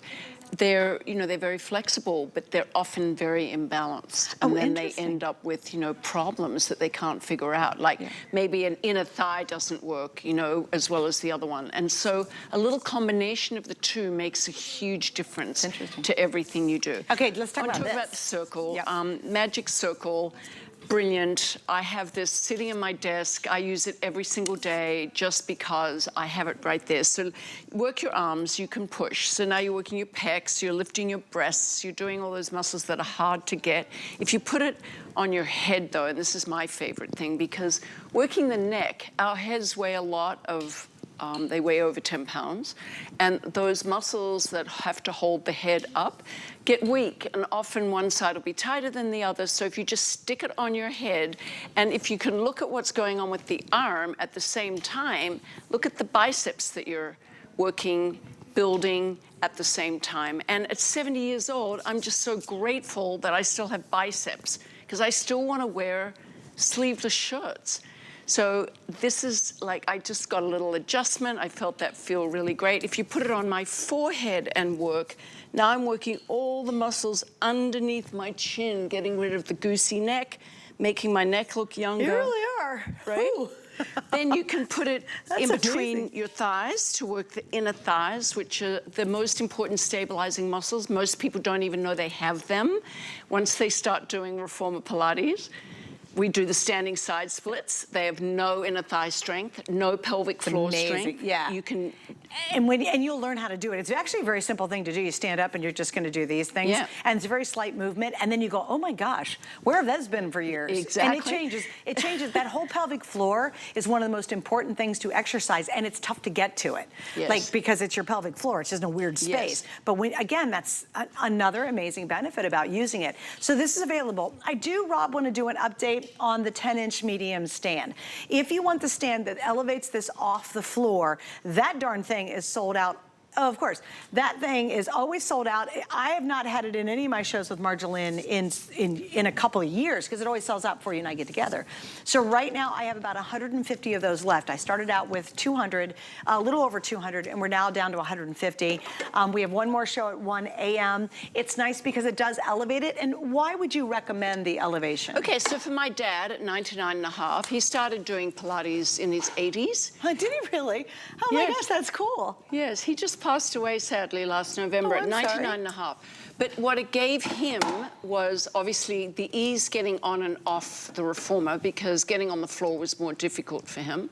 they're very flexible, but they're often very imbalanced. And then they end up with, you know, problems that they can't figure out. Like maybe an inner thigh doesn't work, you know, as well as the other one. And so a little combination of the two makes a huge difference to everything you do. Okay, let's talk about this. Talk about the circle, magic circle. Brilliant. I have this sitting in my desk. I use it every single day just because I have it right there. So work your arms, you can push. So now you're working your pecs, you're lifting your breasts, you're doing all those muscles that are hard to get. If you put it on your head though, and this is my favorite thing, because working the neck, our heads weigh a lot of they weigh over 10 pounds. And those muscles that have to hold the head up get weak. And often one side will be tighter than the other. So if you just stick it on your head, and if you can look at what's going on with the arm at the same time, look at the biceps that you're working, building at the same time. And at 70 years old, I'm just so grateful that I still have biceps, because I still want to wear sleeveless shirts. So this is like, I just got a little adjustment. I felt that feel really great. If you put it on my forehead and work, now I'm working all the muscles underneath my chin, getting rid of the goosey neck, making my neck look younger. You really are. Right? Ooh. Then you can put it in between amazing. your thighs to work the inner thighs, which are the most important stabilizing muscles. Most people don't even know they have them once they start doing reformer Pilates. We do the standing side splits. They have no inner thigh strength, no pelvic floor strength. Yeah. You can. And you'll learn how to do it. It's actually a very simple thing to do. You stand up and you're just going to do these things. Yeah. And it's a very slight movement. And then you go, oh my gosh, where have those been for years? Exactly. And it changes. It changes. That whole pelvic floor is one of the most important things to exercise. And it's tough to get to it. Yes. Like, because it's your pelvic floor. It's just in a weird space. Yes. But again, that's another amazing benefit about using it. So this is available. I do, Rob, want to do an update on the 10-inch medium stand. If you want the stand that elevates this off the floor, that darn thing is sold out. Oh, of course, that thing is always sold out. I have not had it in any of my shows with Marjolaine in a couple of years, because it always sells out before you and I get together. So right now I have about 150 of those left. I started out with 200, a little over 200, and we're now down to 150. We have one more show at 1 a.m. It's nice because it does elevate it. And why would you recommend the elevation? Okay, so for my dad at 99 and a half, he started doing Pilates in his 80s. Did he really? Oh my gosh, that's cool. Yes, he just passed away sadly last November at 99 and a half. But what it gave him was obviously the ease getting on and off the reformer, because getting on the floor was more difficult for him.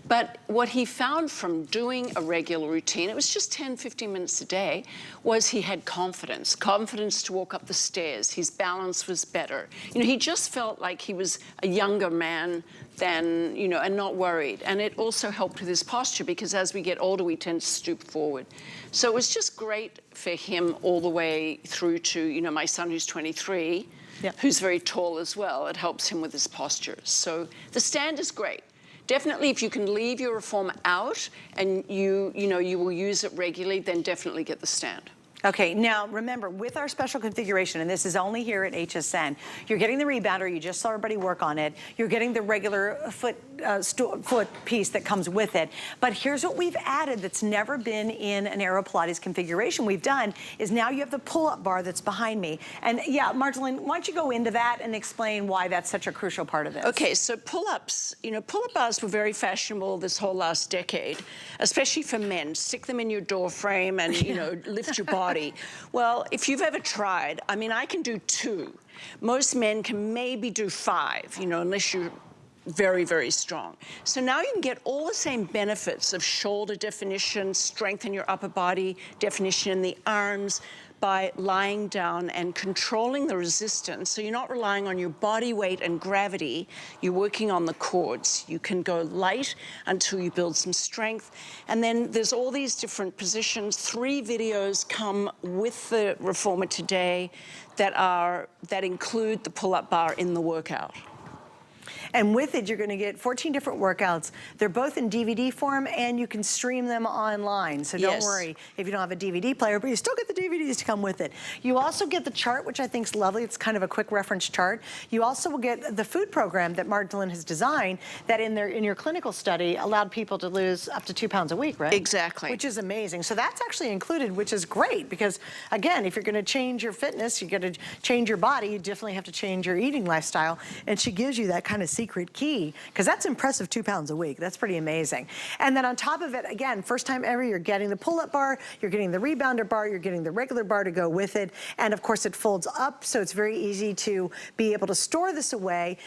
But what he found from doing a regular routine, it was just 10, 15 minutes a day, was he had confidence to walk up the stairs. His balance was better. You know, he just felt like he was a younger man than, you know, and not worried. And it also helped with his posture, because as we get older, we tend to stoop forward. So it was just great for him all the way through to, you know, my son who's 23, who's very tall as well. It helps him with his posture. So the stand is great. Definitely, if you can leave your reformer out and you will use it regularly, then definitely get the stand. Okay, now remember, with our special configuration, and this is only here at HSN, you're getting the rebounder. You just saw everybody work on it. You're getting the regular foot piece that comes with it. But here's what we've added that's never been in an Aeropilates configuration we've done, is now you have the pull-up bar that's behind me. And yeah, Marjolaine, why don't you go into that and explain why that's such a crucial part of this? Okay, so pull-ups, you know, pull-up bars were very fashionable this whole last decade, especially for men. Stick them in your door frame and, you know, lift your body. Well, if you've ever tried, I mean, I can do 2. Most men can maybe do 5, you know, unless you're very, very strong. So now you can get all the same benefits of shoulder definition, strength in your upper body, definition in the arms, by lying down and controlling the resistance. So you're not relying on your body weight and gravity, you're working on the chords. You can go light until you build some strength. And then there's all these different positions. 3 videos come with the reformer today that include the pull-up bar in the workout. And with it, you're going to get 14 different workouts. They're both in DVD form, and you can stream them online. So don't worry if you don't have a DVD player, but you still get the DVDs to come with it. You also get the chart, which I think is lovely. It's kind of a quick reference chart. You also will get the food program that Marjolaine has designed that in your clinical study allowed people to lose up to 2 pounds a week, right? Exactly. Which is amazing. So that's actually included, which is great, because again, if you're going to change your fitness, you're going to change your body, you definitely have to change your eating lifestyle. And she gives you that kind of secret key, because that's impressive 2 pounds a week. That's pretty amazing. And then on top of it, again, first time ever, you're getting the pull-up bar, you're getting the rebounder bar, you're getting the regular bar to go with it. And of course it folds up, so it's very easy to be able to store this away.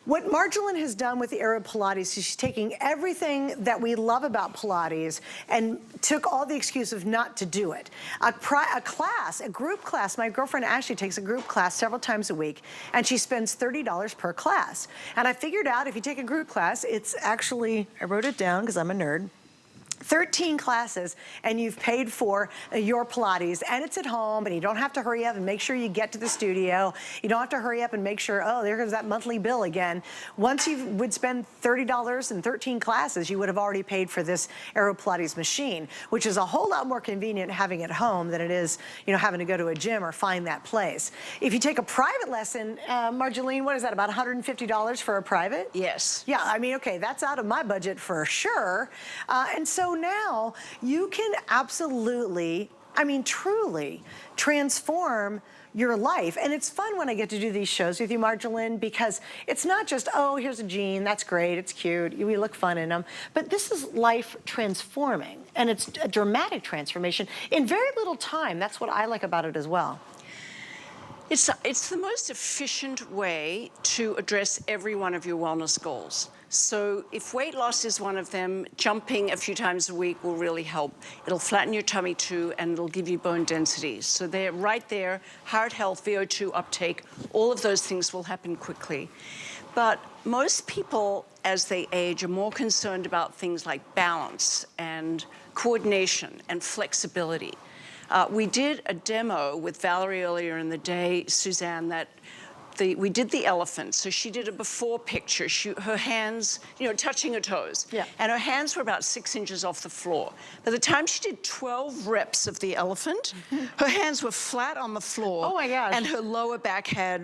What Marjolaine has done with the Aeropilates is she's taking everything that we love about Pilates and took all the excuses not to do it. A class, a group class, my girlfriend Ashley takes a group class several times a week, and she spends $30 per class. And I figured out if you take a group class, it's actually, I wrote it down because I'm a nerd, 13 classes, and you've paid for your Pilates, and it's at home, and you don't have to hurry up and make sure you get to the studio. You don't have to hurry up and make sure, oh, there goes that monthly bill again. Once you would spend $30 in 13 classes, you would have already paid for this Aeropilates machine, which is a whole lot more convenient having at home than it is, you know, having to go to a gym or find that place. If you take a private lesson, Marjolaine, what is that, about $150 for a private? Yes. Yeah, I mean, okay, that's out of my budget for sure. And so now you can absolutely, I mean, truly transform your life. And it's fun when I get to do these shows with you, Marjolaine, because it's not just, oh, here's a jean, that's great, it's cute, we look fun in them, but this is life transforming, and it's a dramatic transformation in very little time. That's what I like about it as well. It's the most efficient way to address every one of your wellness goals. So if weight loss is one of them, jumping a few times a week will really help. It'll flatten your tummy too, and it'll give you bone density. So they're right there, heart health, VO2 uptake, all of those things will happen quickly. But most people, as they age, are more concerned about things like balance and coordination and flexibility. We did a demo with Valerie earlier in the day, Suzanne, that we did the elephant. So she did a before picture. Her hands, you know, touching her toes. Yeah. And her hands were about 6 inches off the floor. By the time she did 12 reps of the elephant, her hands were flat on the floor. Oh my gosh. And her lower back had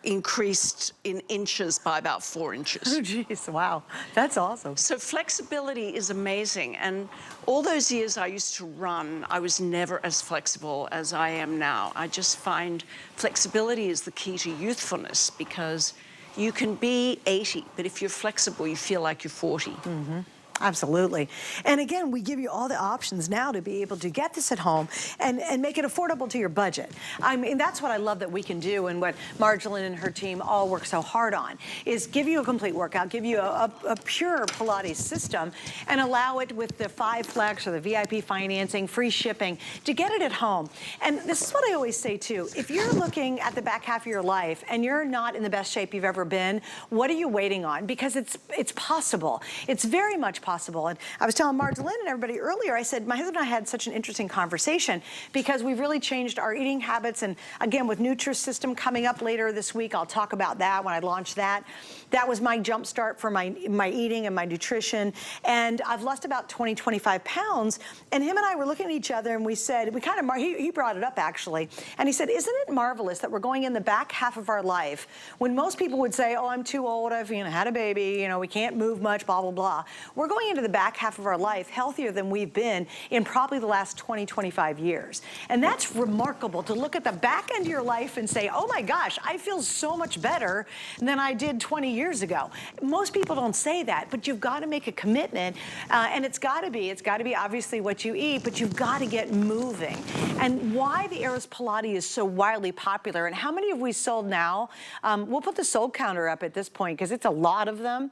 increased in inches by about 4 inches. Oh geez, wow, that's awesome. So flexibility is amazing. And all those years I used to run, I was never as flexible as I am now. I just find flexibility is the key to youthfulness, because you can be 80, but if you're flexible, you feel like you're 40. Mm-hmm. Absolutely. And again, we give you all the options now to be able to get this at home and make it affordable to your budget. I mean, that's what I love that we can do, and what Marjolaine and her team all work so hard on, is give you a complete workout, give you a pure Pilates system, and allow it with the 5 Flex or the VIP financing, free shipping, to get it at home. And this is what I always say too, if you're looking at the back half of your life and you're not in the best shape you've ever been, what are you waiting on? Because it's possible. It's very much possible. And I was telling Marjolaine and everybody earlier, I said, my husband and I had such an interesting conversation because we've really changed our eating habits. And again, with Nutrisystem coming up later this week, I'll talk about that when I launch that. That was my jump start for my eating and my nutrition. And I've lost about 20, 25 pounds. And him and I were looking at each other and we said, he brought it up actually. And he said, isn't it marvelous that we're going in the back half of our life when most people would say, oh, I'm too old, I've had a baby, we can't move much, blah, blah, blah. We're going into the back half of our life healthier than we've been in probably the last 20, 25 years. And that's remarkable to look at the back end of your life and say, oh my gosh, I feel so much better than I did 20 years ago. Most people don't say that, but you've got to make a commitment, and it's got to be obviously what you eat, but you've got to get moving. And why the Aeropilates is so wildly popular, and how many have we sold now? We'll put the sold counter up at this point because it's a lot of them.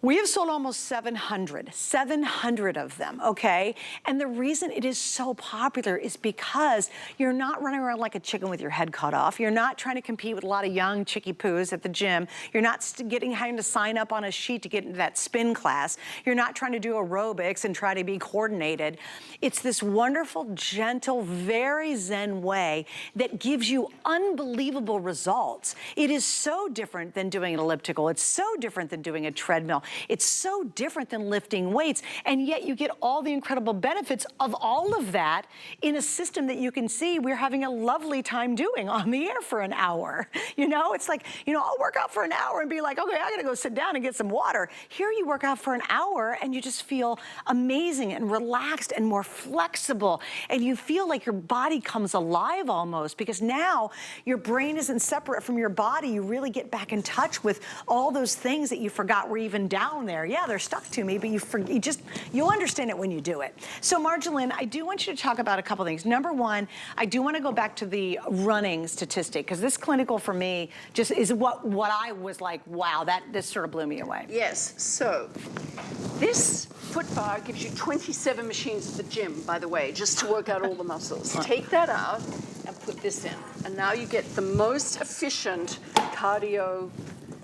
We have sold almost 700 of them, okay? And the reason it is so popular is because you're not running around like a chicken with your head cut off. You're not trying to compete with a lot of young chicky poos at the gym. You're not having to sign up on a sheet to get into that spin class. You're not trying to do aerobics and try to be coordinated. It's this wonderful, gentle, very zen way that gives you unbelievable results. It is so different than doing an elliptical. It's so different than doing a treadmill. It's so different than lifting weights, and yet you get all the incredible benefits of all of that in a system that you can see we're having a lovely time doing on the air for an hour. You know, it's like, you know, I'll work out for an hour and be like, okay, I gotta go sit down and get some water. Here you work out for an hour and you just feel amazing and relaxed and more flexible, and you feel like your body comes alive almost, because now your brain isn't separate from your body. You really get back in touch with all those things that you forgot were even down there. Yeah, they're stuck to me, but you'll understand it when you do it. So Marjolaine, I do want you to talk about a couple things. Number one, I do want to go back to the running statistic, because this clinical for me just is what I was like, wow, this sort of blew me away. Yes, so this foot bar gives you 27 machines at the gym, by the way, just to work out all the muscles. Take that out and put this in. And now you get the most efficient cardio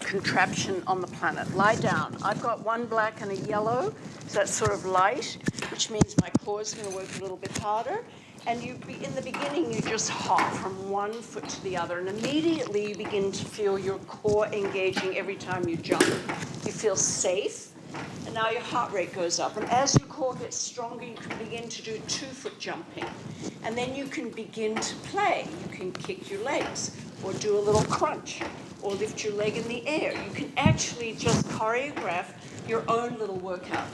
contraption on the planet. Lie down. I've got one black and a yellow, so that's sort of light, which means my core is going to work a little bit harder. And in the beginning, you just hop from one foot to the other, and immediately you begin to feel your core engaging every time you jump. You feel safe, and now your heart rate goes up. And as your core gets stronger, you can begin to do 2-foot jumping. And then you can begin to play. You can kick your legs, or do a little crunch, or lift your leg in the air. You can actually just choreograph your own little workout.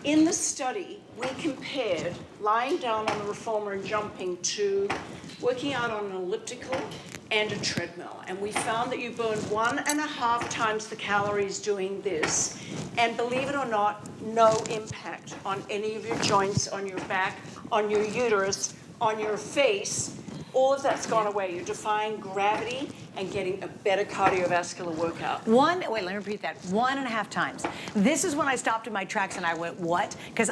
In the study, we compared lying down on the reformer and jumping to working out on an elliptical and a treadmill. And we found that you burn 1.5 times the calories doing this. And believe it or not, no impact on any of your joints, on your back, on your uterus, on your face. All of that's gone away. You're defying gravity and getting a better cardiovascular workout. Wait, let me repeat that. 1.5 times. This is when I stopped in my tracks and I went, what? Because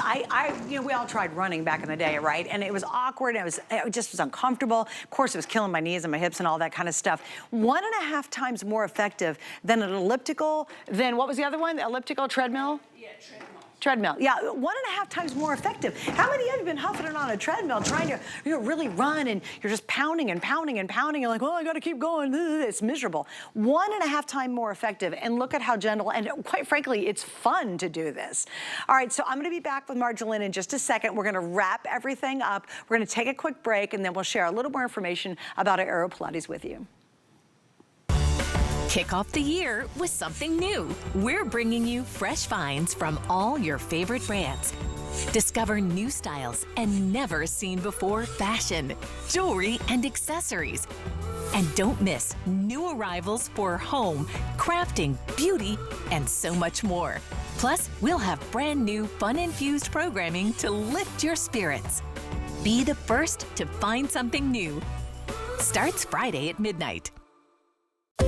you know, we all tried running back in the day, right? And it was awkward, and it just was uncomfortable. Of course, it was killing my knees and my hips and all that kind of stuff. 1.5 times more effective than an elliptical, than what was the other one? The elliptical treadmill? Yeah, treadmill. Treadmill, yeah, 1.5 times more effective. How many of you have been huffing it on a treadmill trying to really run, and you're just pounding and pounding and pounding? You're like, oh, I gotta keep going. It's miserable. 1.5 times more effective, and look at how gentle, and quite frankly, it's fun to do this. All right, so I'm gonna be back with Marjolaine in just a second. We're gonna wrap everything up. We're gonna take a quick break, and then we'll share a little more information about Aeropilates with you. Kick off the year with something new. We're bringing you fresh finds from all your favorite brands. Discover new styles and never seen before fashion, jewelry, and accessories. And don't miss new arrivals for home, crafting, beauty, and so much more. Plus, we'll have brand new fun-infused programming to lift your spirits. Be the first to find something new. Starts Friday at midnight.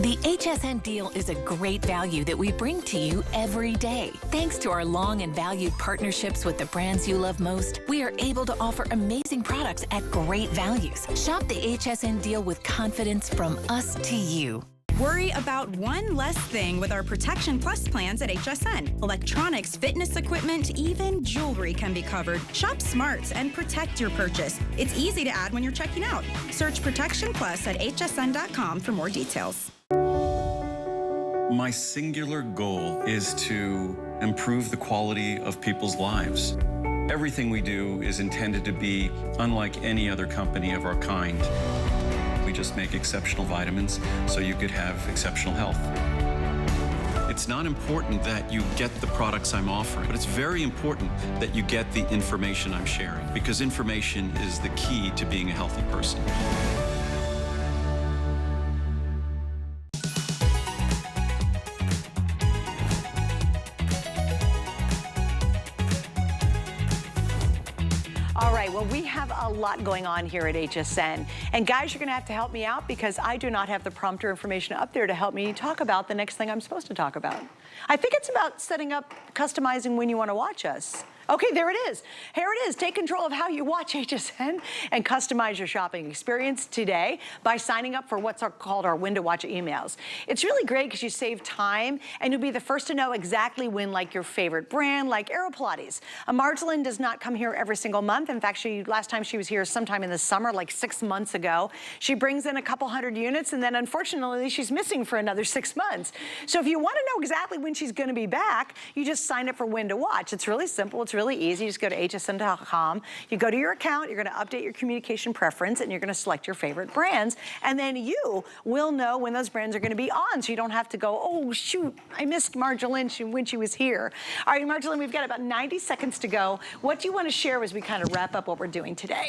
The HSN deal is a great value that we bring to you every day. Thanks to our long and valued partnerships with the brands you love most, we are able to offer amazing products at great values. Shop the HSN deal with confidence from us to you. Worry about one less thing with our Protection Plus plans at HSN. Electronics, fitness equipment, even jewelry can be covered. Shop smarts and protect your purchase. It's easy to add when you're checking out. Search Protection Plus at hsn.com for more details. My singular goal is to improve the quality of people's lives. Everything we do is intended to be unlike any other company of our kind. We just make exceptional vitamins so you could have exceptional health. It's not important that you get the products I'm offering, but it's very important that you get the information I'm sharing, because information is the key to being a healthy person. Well, we have a lot going on here at HSN. And guys, you're gonna have to help me out, because I do not have the prompter information up there to help me talk about the next thing I'm supposed to talk about. I think it's about setting up, customizing when you wanna watch us. Okay, there it is. Here it is. Take control of how you watch HSN and customize your shopping experience today by signing up for what's called our When to Watch emails. It's really great because you save time and you'll be the first to know exactly when, like, your favorite brand, like Aeropilates. Marjolaine does not come here every single month. In fact, last time she was here sometime in the summer, like 6 months ago. She brings in a couple hundred units and then unfortunately she's missing for another 6 months. So if you want to know exactly when she's going to be back, you just sign up for When to Watch. It's really simple. It's really easy. You just go to hsn.com. You go to your account. You're going to update your communication preference, and you're going to select your favorite brands. And then you will know when those brands are going to be on, so you don't have to go, oh, shoot, I missed Marjolaine when she was here. All right, Marjolaine, we've got about 90 seconds to go. What do you want to share as we kind of wrap up what we're doing today?